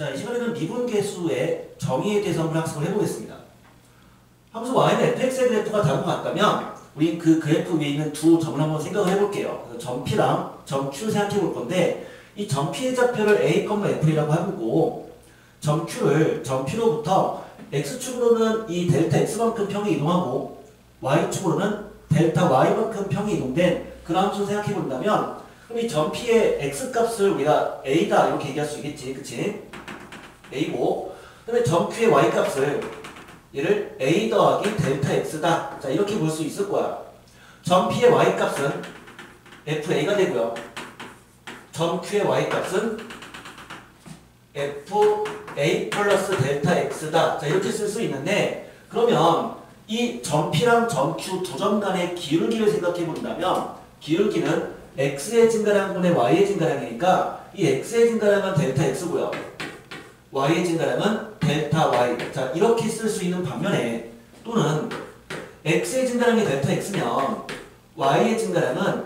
자, 이 시간에는 미분계수의 정의에 대해서 한번 학습을 해보겠습니다. 함수 y는 fx의 그래프가 다른 것 같다면 우리 그 그래프 위에 있는 두 점을 한번 생각을 해볼게요. 그래서 점 P랑 점 Q를 생각해 볼 건데 이 점 P의 좌표를 A, F라고 하고 점 P로부터 X축으로는 이 델타 X만큼 평이 이동하고 Y축으로는 델타 Y만큼 평이 이동된 그런 함수를 생각해 본다면 그럼 이 점 P의 X값을 우리가 A다 이렇게 얘기할 수 있겠지. 그치? A고 그 다음에 점 Q의 Y값을 얘를 A 더하기 델타 X다. 자, 이렇게 볼 수 있을 거야. 점 P의 Y값은 FA가 되고요. 점 Q의 Y값은 FA 플러스 델타 X다. 자, 이렇게 쓸 수 있는데 그러면 이 점 P랑 점 Q 두 점 간의 기울기를 생각해 본다면 기울기는 X의 증가량분의 Y의 증가량이니까 이 X의 증가량은 델타 X고요. Y의 증가량은 델타 Y. 자, 이렇게 쓸 수 있는 반면에 또는 X의 증가량이 델타 X면 Y의 증가량은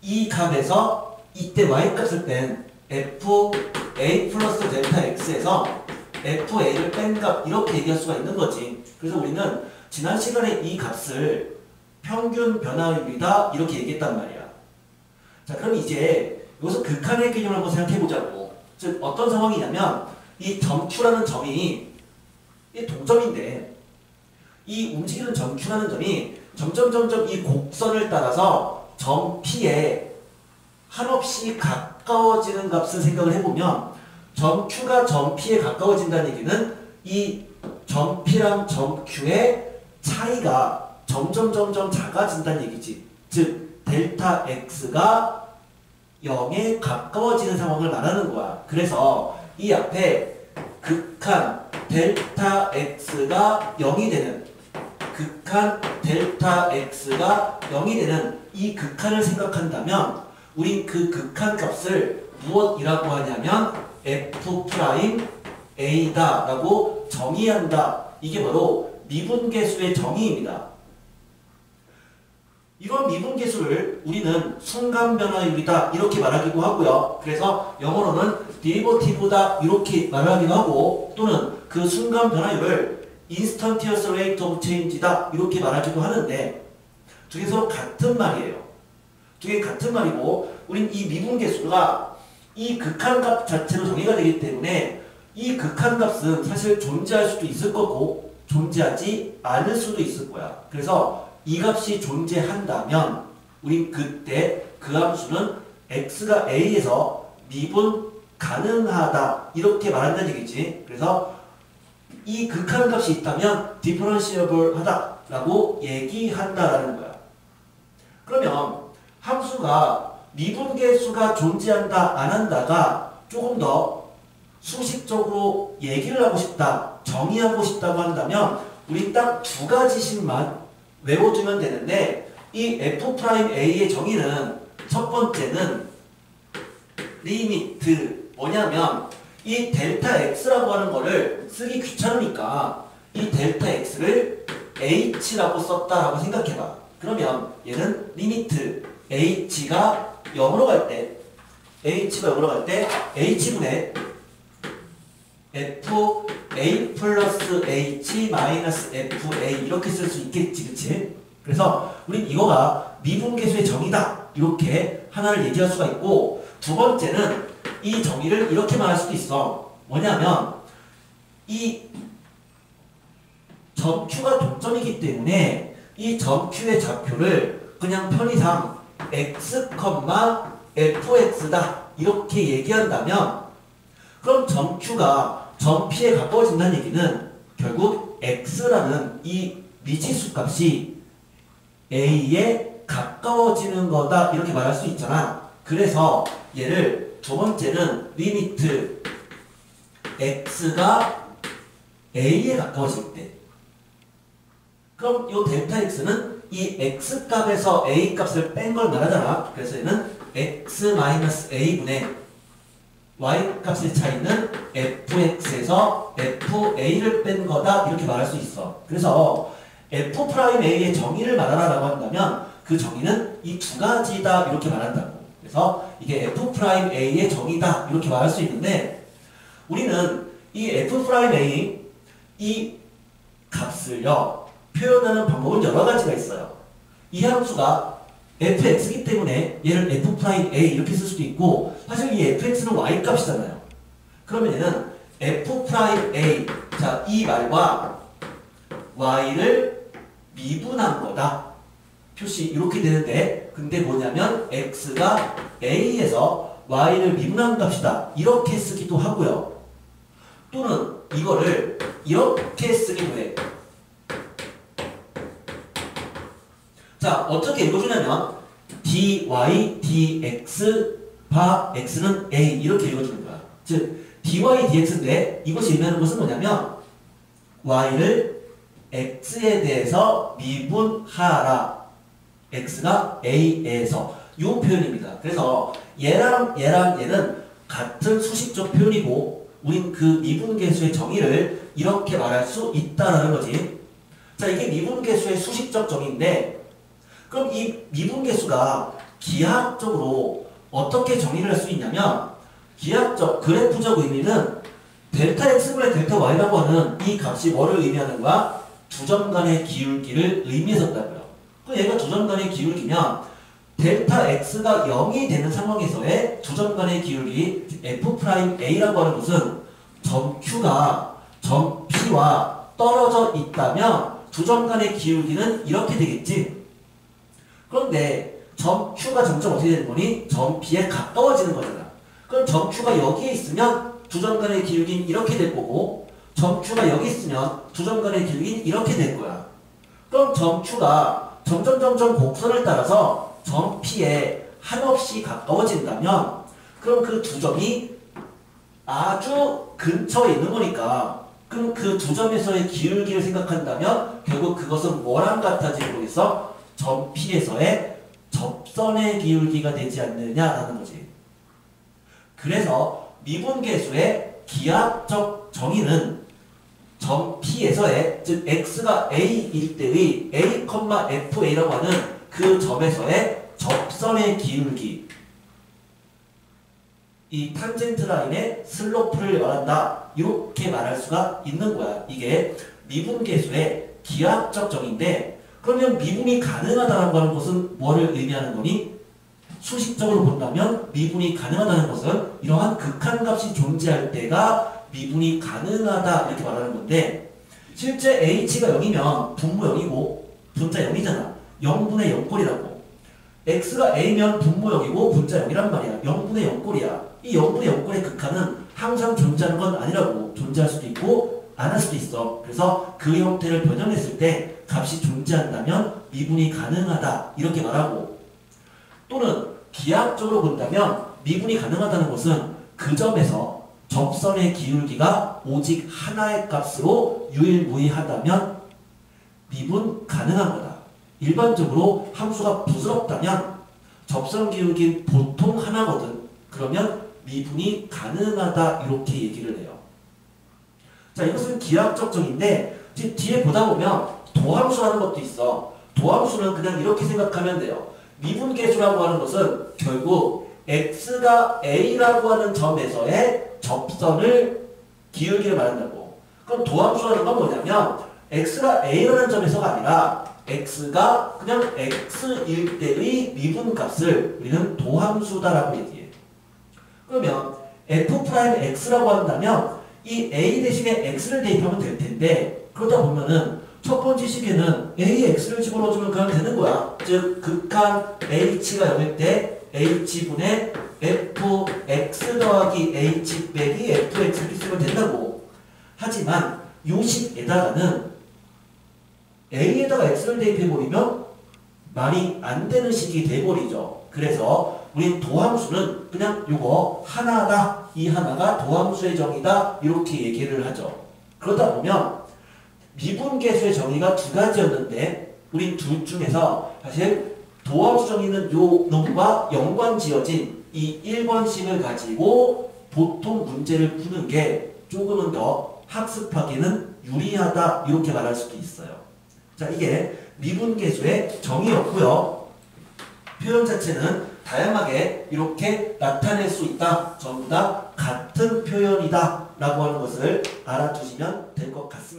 이 값에서 이때 Y값을 뺀 FA 플러스 델타 X에서 FA를 뺀 값 이렇게 얘기할 수가 있는 거지. 그래서 우리는 지난 시간에 이 값을 평균 변화율이다 이렇게 얘기했단 말이야. 자, 그럼 이제 여기서 극한의 개념을 한번 생각해 보자고. 즉 어떤 상황이냐면 이 점 Q라는 점이 이 동점인데 이 움직이는 점 Q라는 점이 점점 이 곡선을 따라서 점 P에 한없이 가까워지는 값을 생각을 해보면 점 Q가 점 P에 가까워진다는 얘기는 이 점 P랑 점 Q의 차이가 점점 작아진다는 얘기지. 즉 델타 X가 0에 가까워지는 상황을 말하는 거야. 그래서 이 앞에 극한 델타 X가 0이 되는 극한 델타 X가 0이 되는 이 극한을 생각한다면 우린 그 극한 값을 무엇이라고 하냐면 F'A다 라고 정의한다. 이게 바로 미분계수의 정의입니다. 이런 미분계수를 우리는 순간변화율이다 이렇게 말하기도 하고요. 그래서 영어로는 데리버티브다 이렇게 말하기도 하고 또는 그 순간변화율을 instantaneous rate of change다 이렇게 말하기도 하는데 두 개 서로 같은 말이에요. 두 개 같은 말이고 우린 이 미분계수가 이 극한값 자체로 정의가 되기 때문에 이 극한값은 사실 존재할 수도 있을 거고 존재하지 않을 수도 있을 거야. 그래서 이 값이 존재한다면 우린 그때 그 함수는 x가 a에서 미분 가능하다 이렇게 말한다는 얘기지. 그래서 이 극한값이 있다면 differentiable 하다 라고 얘기한다라는 거야. 그러면 함수가 미분계수가 존재한다 안 한다가 조금 더 수식적으로 얘기를 하고 싶다 정의하고 싶다고 한다면 우리 딱 두 가지씩만 외워두면 되는데 이 F'A의 정의는 첫 번째는 리미트 뭐냐면 이 델타 X라고 하는 거를 쓰기 귀찮으니까 이 델타 X를 H라고 썼다라고 생각해봐. 그러면 얘는 리미트 H가 0으로 갈 때 H분의 FA 플러스 H 마이너스 FA 이렇게 쓸 수 있겠지. 그치? 그래서 우린 이거가 미분계수의 정의다 이렇게 하나를 얘기할 수가 있고 두 번째는 이 정의를 이렇게 말할 수도 있어. 뭐냐면 이 점 Q가 동점이기 때문에 이 점 Q의 좌표를 그냥 편의상 x, fx다 이렇게 얘기한다면 그럼 점 Q가 점 P에 가까워진다는 얘기는 결국 x라는 이 미지수 값이 a에 가까워지는 거다 이렇게 말할 수 있잖아. 그래서 얘를 두 번째는 리미트 x가 a에 가까워질 때 그럼 이 델타 x는 이 x 값에서 a 값을 뺀 걸 말하잖아. 그래서 얘는 x-a분의 y 값의 차이는 fx에서 fa를 뺀 거다 이렇게 말할 수 있어. 그래서 F'A의 정의를 말하라고 한다면 그 정의는 이 두 가지다 이렇게 말한다고. 그래서 이게 F'A의 정의다 이렇게 말할 수 있는데 우리는 이 F'A 이 값을요 표현하는 방법은 여러 가지가 있어요. 이 함수가 fx이기 때문에 얘를 F'A 이렇게 쓸 수도 있고 사실 이 fx는 y 값이잖아요. 그러면 얘는 F'A 자, 이 말과 y를 미분한 거다. 표시 이렇게 되는데 근데 뭐냐면 x가 a에서 y를 미분한 값이다. 이렇게 쓰기도 하고요. 또는 이거를 이렇게 쓰기도 해. 자, 어떻게 읽어주냐면 dy dx 바 x는 a 이렇게 읽어주는 거야. 즉 dy dx인데 이것이 의미하는 것은 뭐냐면 y를 x에 대해서 미분하라. x가 a에서 이 표현입니다. 그래서 얘랑 얘는 같은 수식적 표현이고 우린 그 미분계수의 정의를 이렇게 말할 수 있다라는 거지. 자, 이게 미분계수의 수식적 정의인데 그럼 이 미분계수가 기하학적으로 어떻게 정의를 할 수 있냐면 기하학적 그래프적 의미는 델타 x분의 델타 y라고 하는 이 값이 뭐를 의미하는 거야? 두 점 간의 기울기를 의미했었다고요. 그럼 얘가 두 점 간의 기울기면 델타 x가 0이 되는 상황에서의 두 점 간의 기울기 F'A라고 하는 것은 점 Q가 점 P와 떨어져 있다면 두 점 간의 기울기는 이렇게 되겠지. 그런데 점 Q가 점점 어떻게 되는 거니? 점 P에 가까워지는 거잖아. 그럼 점 Q가 여기에 있으면 두 점 간의 기울기는 이렇게 될 거고 점 Q가 여기 있으면 두 점 간의 기울기는 이렇게 될 거야. 그럼 점 Q가 점점 곡선을 따라서 점 P에 한없이 가까워진다면 그럼 그 두 점이 아주 근처에 있는 거니까 그럼 그 두 점에서의 기울기를 생각한다면 결국 그것은 뭐랑 같아지는 거겠어? 점 P에서의 접선의 기울기가 되지 않느냐라는 거지. 그래서 미분계수의 기하학적 정의는 점 P에서의 즉 x가 a일 때의 a, fa라고 하는 그 점에서의 접선의 기울기 이 탄젠트 라인의 슬로프를 말한다. 이렇게 말할 수가 있는 거야. 이게 미분계수의 기하학적 정의인데 그러면 미분이 가능하다는 하는 것은 뭐를 의미하는 거니? 수식적으로 본다면 미분이 가능하다는 것은 이러한 극한값이 존재할 때가 미분이 가능하다 이렇게 말하는 건데 실제 h가 0이면 분모 0이고 분자 0이잖아. 0분의 0꼴이라고. x가 a면 분모 0이고 분자 0이란 말이야. 0분의 0꼴이야. 이 0분의 0꼴의 극한은 항상 존재하는 건 아니라고. 존재할 수도 있고 안 할 수도 있어. 그래서 그 형태를 변형했을 때 값이 존재한다면 미분이 가능하다 이렇게 말하고 또는 기하학적으로 본다면 미분이 가능하다는 것은 그 점에서 접선의 기울기가 오직 하나의 값으로 유일무이하다면 미분 가능한 거다. 일반적으로 함수가 부스럽다면 접선 기울기 보통 하나거든. 그러면 미분이 가능하다 이렇게 얘기를 해요. 자, 이것은 기하학적 정의인데 뒤에 보다 보면 도함수라는 것도 있어. 도함수는 그냥 이렇게 생각하면 돼요. 미분계수라고 하는 것은 결국 x가 a라고 하는 점에서의 접선을 기울기를 말한다고. 그럼 도함수라는 건 뭐냐면 x가 a라는 점에서가 아니라 x가 그냥 x일 때의 미분값을 우리는 도함수다라고 얘기해. 그러면 f'x라고 한다면 이 a 대신에 x를 대입하면 될 텐데 그러다 보면은 첫 번째 식에는 a에 x를 집어넣어주면 그냥 되는 거야. 즉 극한 h가 0일 때 h분의 fx 더하기 h 빼기 fx 이렇게 쓰면 된다고. 하지만 요 식에다가는 a에다가 x를 대입해버리면 말이 안 되는 식이 돼버리죠. 그래서 우린 도함수는 그냥 요거 하나다. 이 하나가 도함수의 정의다. 이렇게 얘기를 하죠. 그러다 보면 미분계수의 정의가 두 가지였는데 우린 둘 중에서 사실 도함수 정의는 요 놈과 연관지어진 이 1번식을 가지고 보통 문제를 푸는 게 조금은 더 학습하기는 유리하다 이렇게 말할 수도 있어요. 자, 이게 미분계수의 정의였고요. 표현 자체는 다양하게 이렇게 나타낼 수 있다. 전부 다 같은 같은 표현이다 라고 하는 것을 알아두시면 될 것 같습니다.